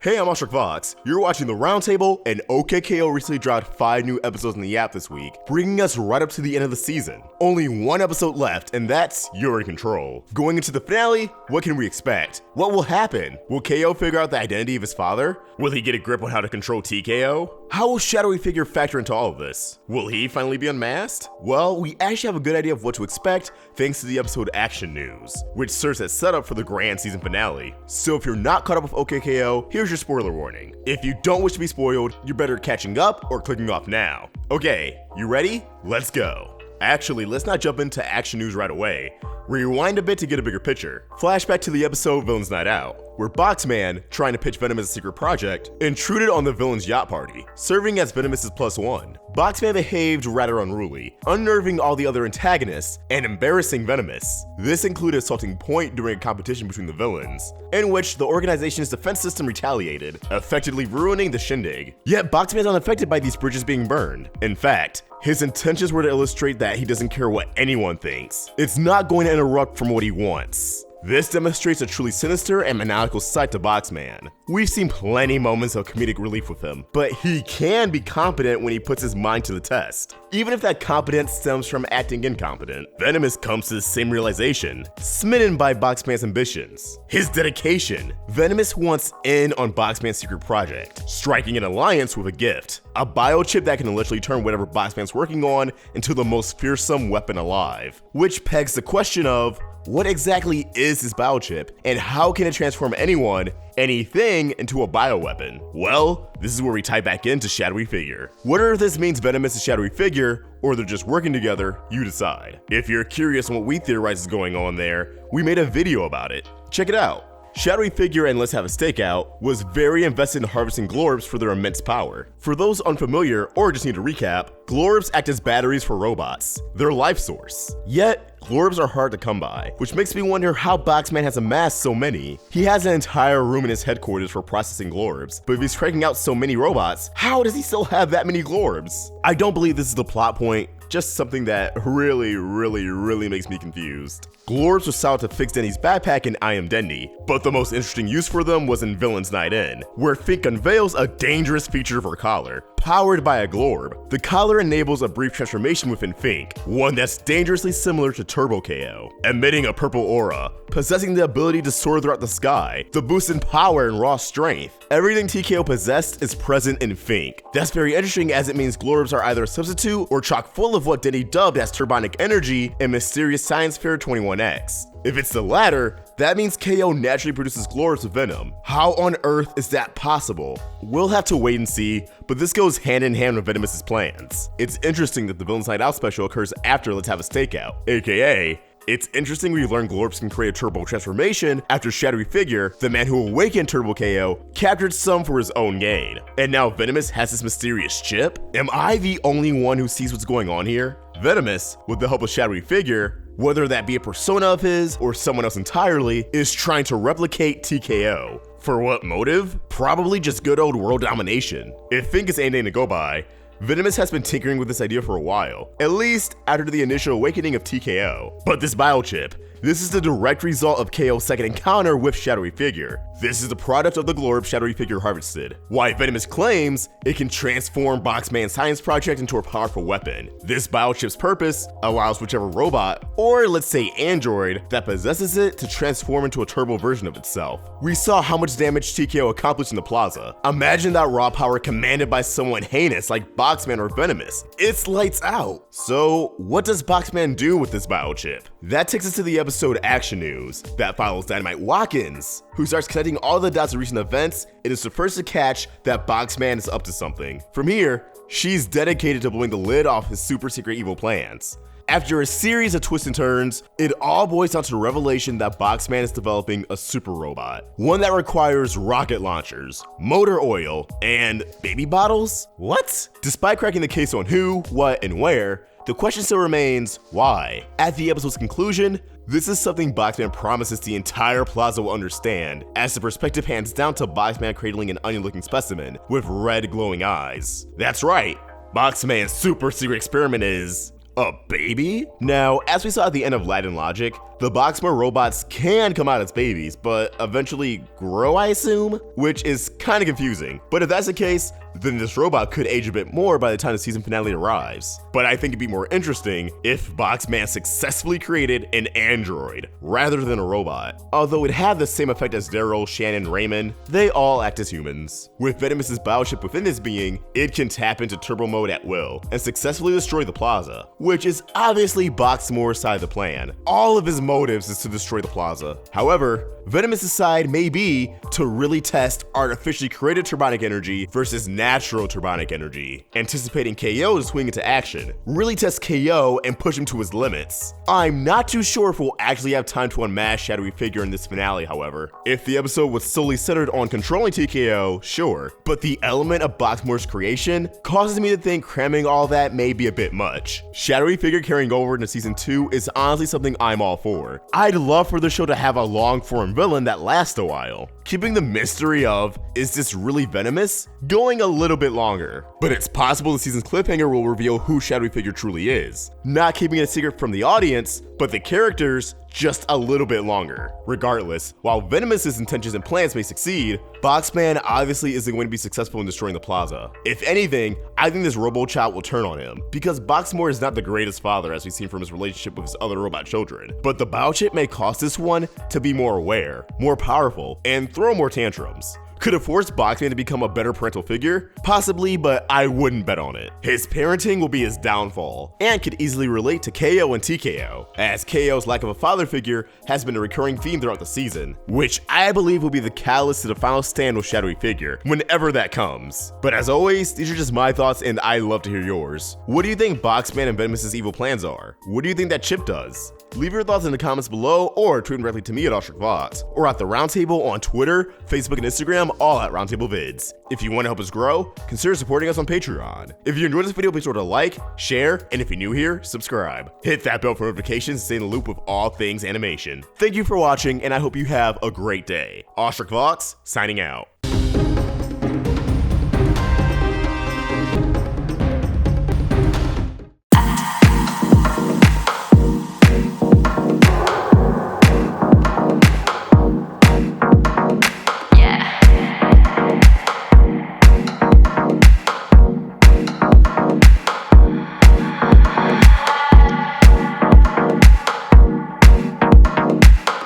Hey, I'm Ashok Vox. You're watching The Roundtable, and OKKO recently dropped 5 new episodes in the app this week, bringing us right up to the end of the season. Only 1 episode left, and that's You're in Control. Going into the finale, what can we expect? What will happen? Will KO figure out the identity of his father? Will he get a grip on how to control TKO? How will Shadowy Figure factor into all of this? Will he finally be unmasked? Well, we actually have a good idea of what to expect thanks to the episode Action News, which serves as setup for the grand season finale. So if you're not caught up with OKKO, here's your spoiler warning. If you don't wish to be spoiled, you're better catching up or clicking off now. Okay, you ready? Let's go. Actually, let's not jump into Action News right away. Rewind a bit to get a bigger picture. Flashback to the episode Villain's Night Out, where Boxman, trying to pitch Venom as a secret project, intruded on the villain's yacht party, serving as Venomous' +1. Boxman behaved rather unruly, unnerving all the other antagonists and embarrassing Venomous. This included assaulting Point during a competition between the villains, in which the organization's defense system retaliated, effectively ruining the shindig. Yet Boxman is unaffected by these bridges being burned. In fact, his intentions were to illustrate that he doesn't care what anyone thinks. It's not going to interrupt from what he wants. This demonstrates a truly sinister and maniacal side to Boxman. We've seen plenty moments of comedic relief with him, but he can be competent when he puts his mind to the test. Even if that competence stems from acting incompetent, Venomous comes to the same realization, smitten by Boxman's ambitions. His dedication. Venomous wants in on Boxman's secret project, striking an alliance with a gift. A biochip that can literally turn whatever Boxman's working on into the most fearsome weapon alive. Which pegs the question of, what exactly is this biochip, and how can it transform anyone, anything, into a bioweapon? Well, this is where we tie back into Shadowy Figure. Whether this means Venomous is Shadowy Figure, or they're just working together, you decide. If you're curious on what we theorize is going on there, we made a video about it. Check it out. Shadowy Figure and Let's Have a Stakeout was very invested in harvesting Glorbs for their immense power. For those unfamiliar or just need a recap, Glorbs act as batteries for robots, their life source. Yet, Glorbs are hard to come by, which makes me wonder how Boxman has amassed so many. He has an entire room in his headquarters for processing Glorbs, but if he's cranking out so many robots, how does he still have that many Glorbs? I don't believe this is the plot point, just something that really makes me confused. Glorbs were sought to fix Denny's backpack in I Am Denny, but the most interesting use for them was in Villain's Night In, where Fink unveils a dangerous feature of her collar. Powered by a Glorb, the collar enables a brief transformation within Fink, one that's dangerously similar to Turbo KO, emitting a purple aura, possessing the ability to soar throughout the sky, the boost in power and raw strength. Everything TKO possessed is present in Fink. That's very interesting, as it means Glorbs are either a substitute or chock full of what Denny dubbed as Turbonic Energy in Mysterious Science Fair 21X. If it's the latter, that means KO naturally produces Glorbs with Venom. How on earth is that possible? We'll have to wait and see, but this goes hand in hand with Venomous' plans. It's interesting that the Villain's Night Out special occurs after Let's Have a Stakeout, aka, it's interesting we learn Glorbs can create a turbo transformation after Shadowy Figure, the man who awakened Turbo KO, captured some for his own gain. And now Venomous has this mysterious chip? Am I the only one who sees what's going on here? Venomous, with the help of Shadowy Figure, whether that be a persona of his or someone else entirely, is trying to replicate TKO. For what motive? Probably just good old world domination. If Fink is anything to go by, Venomous has been tinkering with this idea for a while, at least after the initial awakening of TKO. But this biochip, this is the direct result of KO's second encounter with Shadowy Figure. This is the product of the Glorb Shadowy Figure harvested. Why Venomous claims it can transform Boxman's science project into a powerful weapon. This biochip's purpose allows whichever robot, or let's say android, that possesses it to transform into a turbo version of itself. We saw how much damage TKO accomplished in the plaza. Imagine that raw power commanded by someone heinous like Boxman or Venomous. It's lights out. So what does Boxman do with this biochip? That takes us to the episode Action News that follows Dynamite Watkins, who starts connecting all the dots of recent events and is the first to catch that Boxman is up to something. From here, she's dedicated to blowing the lid off his super secret evil plans. After a series of twists and turns, it all boils down to the revelation that Boxman is developing a super robot. One that requires rocket launchers, motor oil, and baby bottles? What? Despite cracking the case on who, what, and where, the question still remains, why? At the episode's conclusion, this is something Boxman promises the entire plaza will understand, as the perspective hands down to Boxman cradling an onion-looking specimen with red glowing eyes. That's right, Boxman's super secret experiment is a baby? Now, as we saw at the end of Light and Logic, The Boxmore robots can come out as babies, but eventually grow, I assume? Which is kinda confusing. But if that's the case, then this robot could age a bit more by the time the season finale arrives. But I think it'd be more interesting if Boxman successfully created an android rather than a robot. Although it had the same effect as Daryl, Shannon, Raymond, they all act as humans. With Venomous' biochip within this being, it can tap into turbo mode at will and successfully destroy the plaza, which is obviously Boxmore's side of the plan. All of his motives is to destroy the plaza. However, Venomous' side may be to really test artificially created turbonic energy versus natural turbonic energy, anticipating KO to swing into action, really test KO and push him to his limits. I'm not too sure if we'll actually have time to unmask Shadowy Figure in this finale, however. If the episode was solely centered on controlling TKO, sure, but the element of Boxmore's creation causes me to think cramming all that may be a bit much. Shadowy Figure carrying over into season 2 is honestly something I'm all for. I'd love for the show to have a long-form villain that lasts a while, keeping the mystery of, is this really Venomous, going a little bit longer. But it's possible the season's cliffhanger will reveal who Shadowy Figure truly is, not keeping it a secret from the audience, but the characters just a little bit longer. Regardless, while Venomous's intentions and plans may succeed, Boxman obviously isn't going to be successful in destroying the plaza. If anything, I think this RoboChop will turn on him, because Boxmore is not the greatest father as we've seen from his relationship with his other robot children, but the biochip may cause this one to be more aware, more powerful, and throw more tantrums. Could it force Boxman to become a better parental figure? Possibly, but I wouldn't bet on it. His parenting will be his downfall, and could easily relate to KO and TKO, as KO's lack of a father figure has been a recurring theme throughout the season, which I believe will be the catalyst to the final stand with Shadowy Figure, whenever that comes. But as always, these are just my thoughts and I'd love to hear yours. What do you think Boxman and Venomous's evil plans are? What do you think that chip does? Leave your thoughts in the comments below, or tweet directly to me at OstricVox, or at the Roundtable on Twitter, Facebook, and Instagram, all at Roundtable Vids. If you want to help us grow, consider supporting us on Patreon. If you enjoyed this video, be sure to like, share, and if you're new here, subscribe. Hit that bell for notifications to stay in the loop with all things animation. Thank you for watching, and I hope you have a great day. OstricVox, signing out.